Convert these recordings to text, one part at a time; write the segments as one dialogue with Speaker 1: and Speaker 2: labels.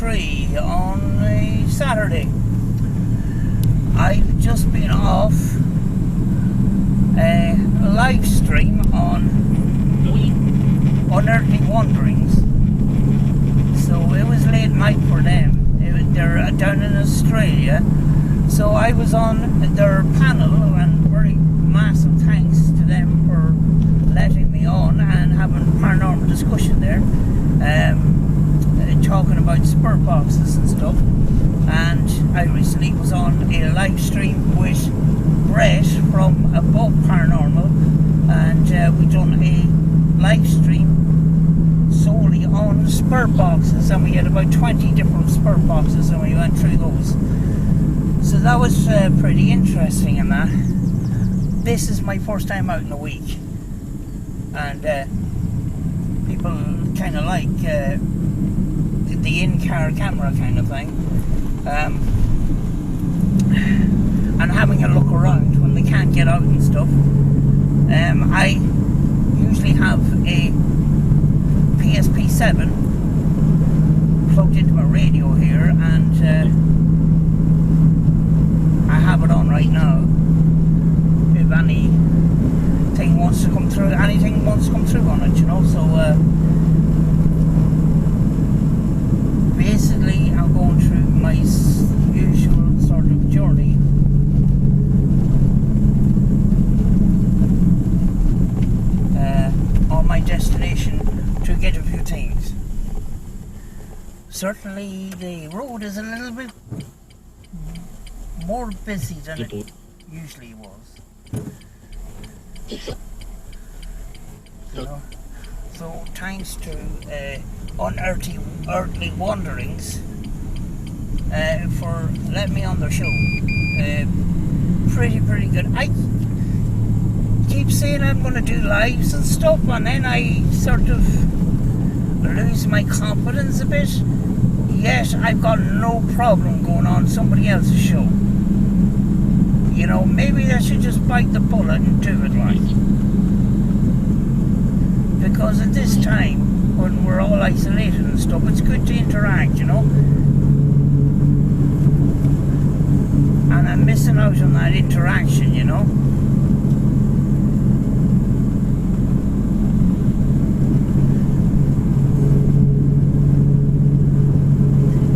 Speaker 1: tree on a Saturday. I've just been off a live stream on Unearthly Wanderings. So it was late night for them. They're down in Australia. So I was on their panel, and very massive thanks to them for letting me on and having paranormal discussion there. Talking about spirit boxes and stuff. And I recently was on a live stream with Brett from Above Paranormal, and we done a live stream solely on spirit boxes, and we had about 20 different spirit boxes, and we went through those. So that was pretty interesting. And that this is my first time out in a week, and people kind of like the in-car camera kind of thing, and having a look around when they can't get out and stuff. I usually have a PSP7 plugged into my radio here, and I have it on right now. If anything wants to come through on it, you know. So basically I'm going through my usual sort of journey. On my destination to get a few things. Certainly the road is a little bit more busy than it usually was. So thanks to Unearthly Wanderings for letting me on their show. Pretty good. I keep saying I'm going to do lives and stuff, and then I sort of lose my confidence a bit. Yet I've got no problem going on somebody else's show. You know, maybe I should just bite the bullet and do it right. Because at this time, when we're all isolated and stuff, it's good to interact, you know. And I'm missing out on that interaction, you know.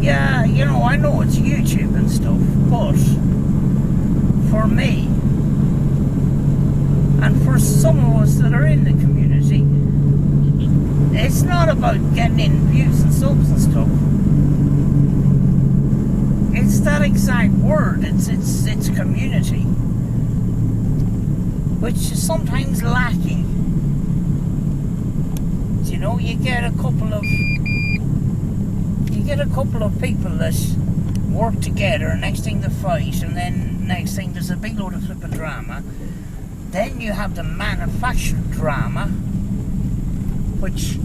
Speaker 1: Yeah, you know, I know it's YouTube and stuff, but for me, and for some of us that are in the community, it's not about getting in views and subs and stuff. It's that exact word. It's community, which is sometimes lacking. You know, you get a couple of people that work together, and next thing they fight, and then next thing there's a big load of flipping drama. Then you have the manufactured drama, which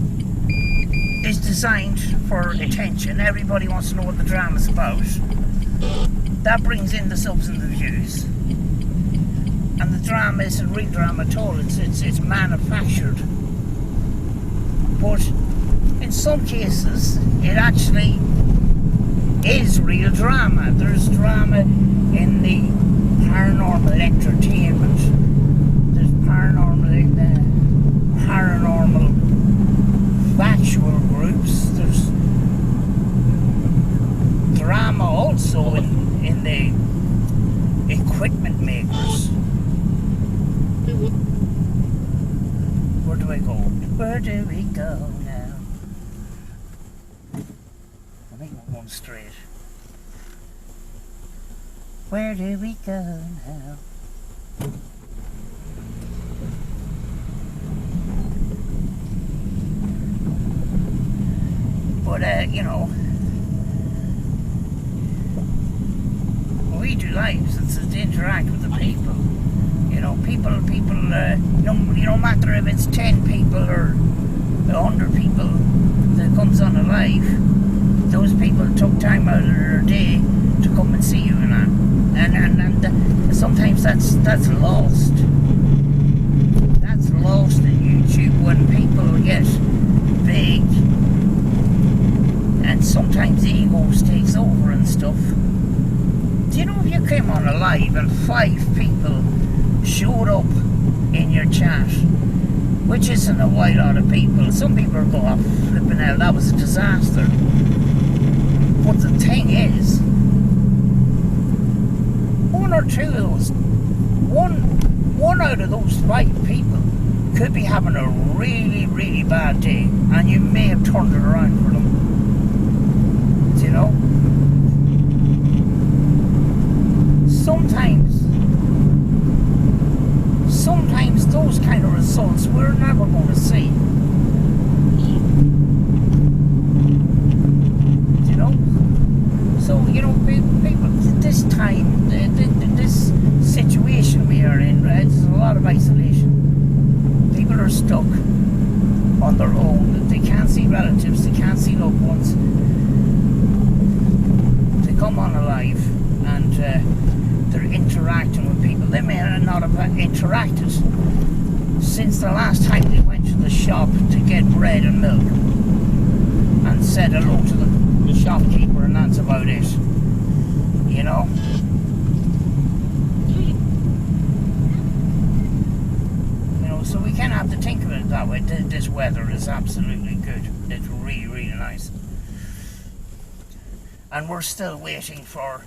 Speaker 1: is designed for attention. Everybody wants to know what the drama's about. That brings in the subs and the views. And the drama isn't real drama at all, it's manufactured. But in some cases, it actually is real drama. There's drama in the paranormal entertainment. There's paranormal in the paranormal factual groups. There's drama also in the equipment makers. Where do I go? Where do we go now? I think we're going straight. Where do we go now? But you know, we do lives. It's to interact with the people. You know, people. No matter if it's 10 people or 100 people that comes on a live, those people took time out of their day to come and see you and that. And sometimes that's lost. That's lost in YouTube when people get big, and sometimes ego 5 and 5 people showed up in your chat, which isn't a wide lot of people. Some people are going, oh, flipping out, that was a disaster. But the thing is, one or two of those, one out of those 5 people could be having a really, really bad day, and you may have turned it around for them. Do you know? Sometimes those kind of results we're never going to see. Do you know? So, you know, people, this time, this situation we are in, right, there's a lot of isolation. People are stuck on their own. They can't see relatives, they can't see loved ones. They come on alive and they're interacting with people. They may not have interacted since the last time they went to the shop to get bread and milk and said hello to the shopkeeper, and that's about it. You know? You know, so we kind of have to think of it that way. This weather is absolutely good. It's really, really nice. And we're still waiting for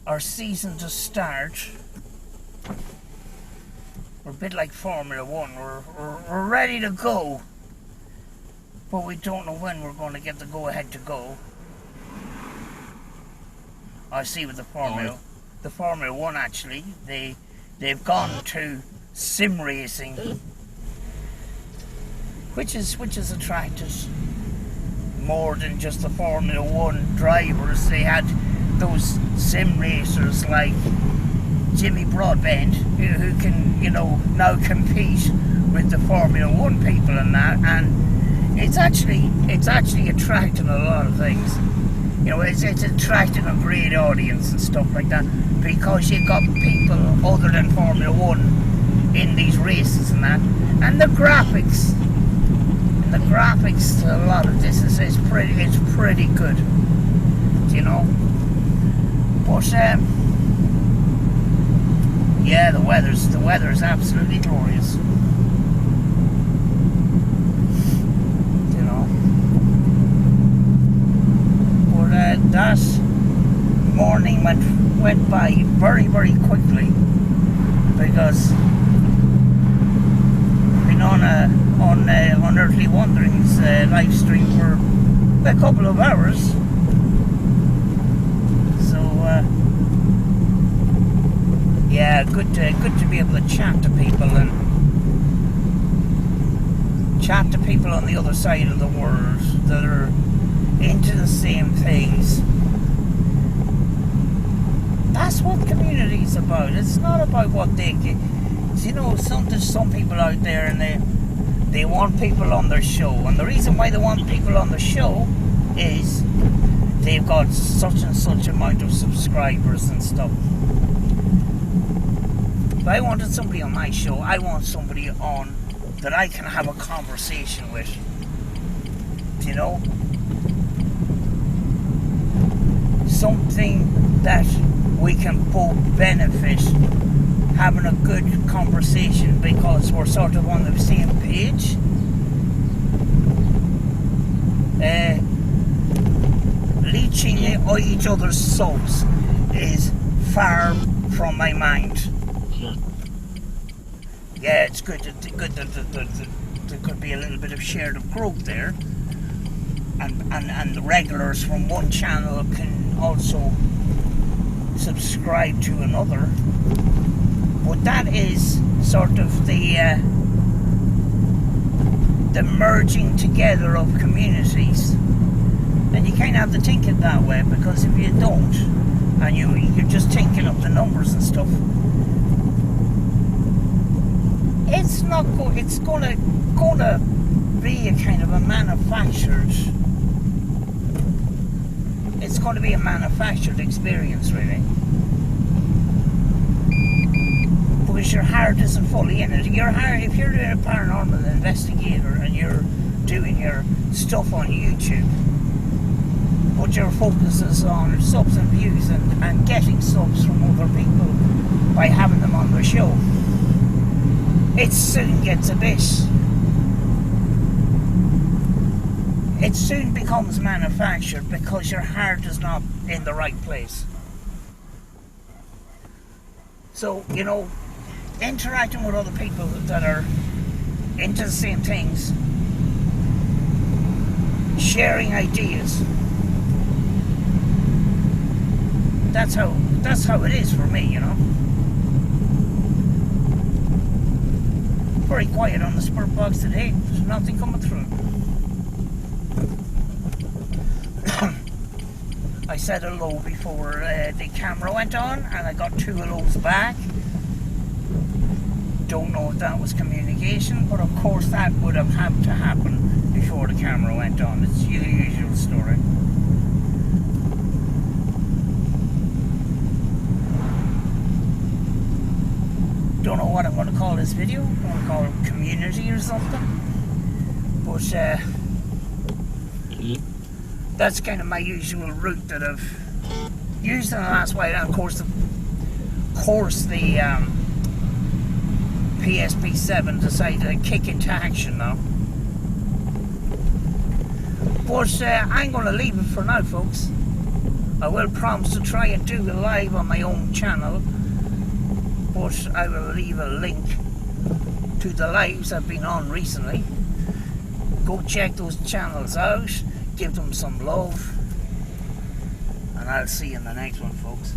Speaker 1: our season to start. We're a bit like Formula 1. We're ready to go, but we don't know when we're going to get the go-ahead to go. I see with the Formula 1 actually, they've gone to sim racing, which is attracted more than just the Formula 1 drivers. They had those sim racers like Jimmy Broadbent, who can, you know, now compete with the Formula 1 people and that, and it's actually attracting a lot of things. You know, it's attracting a great audience and stuff like that, because you've got people other than Formula 1 in these races and that, and the graphics to a lot of this is pretty good, you know. But yeah, the weather is absolutely glorious. You know. But that morning went by very, very quickly, because been on Unearthly Wanderings live stream for a couple of hours. So yeah, good to be able to chat to people and chat to people on the other side of the world that are into the same things. That's what community's about. It's not about what they get. You know, there's some people out there and they want people on their show, and the reason why they want people on the show is they've got such and such amount of subscribers and stuff. If I wanted somebody on my show, I want somebody on that I can have a conversation with. You know? Something that we can both benefit having a good conversation, because we're sort of on the same page. Leeching each other's souls is far from my mind. Yeah, it's good that there could be a little bit of shared growth there, and the regulars from one channel can also subscribe to another. But that is sort of the merging together of communities, and you kind of have to think it that way, because if you don't, and you're just thinking of the numbers and stuff, it's gonna be a kind of a manufactured. It's going to be a manufactured experience, really. Because your heart isn't fully in it. Your heart, if you're doing a paranormal investigator and you're doing your stuff on YouTube, put your focuses on subs and views and getting subs from other people by having them on the show, it soon gets a bit... It soon becomes manufactured because your heart is not in the right place. So, you know, interacting with other people that are into the same things, sharing ideas, that's how it is for me, you know. Very quiet on the spurt box today. There's nothing coming through. I said hello before the camera went on, and I got 2 hellos back. Don't know if that was communication, but of course that would have had to happen before the camera went on. It's the usual story. Don't know what I'm going to call this video. I'm going to call it community or something. But that's kind of my usual route that I've used in the last while. And of course the PSP7 decided to kick into action now. But I'm going to leave it for now, folks. I will promise to try and do a live on my own channel, but I will leave a link to the lives I've been on recently. Go check those channels out, give them some love, and I'll see you in the next one, folks.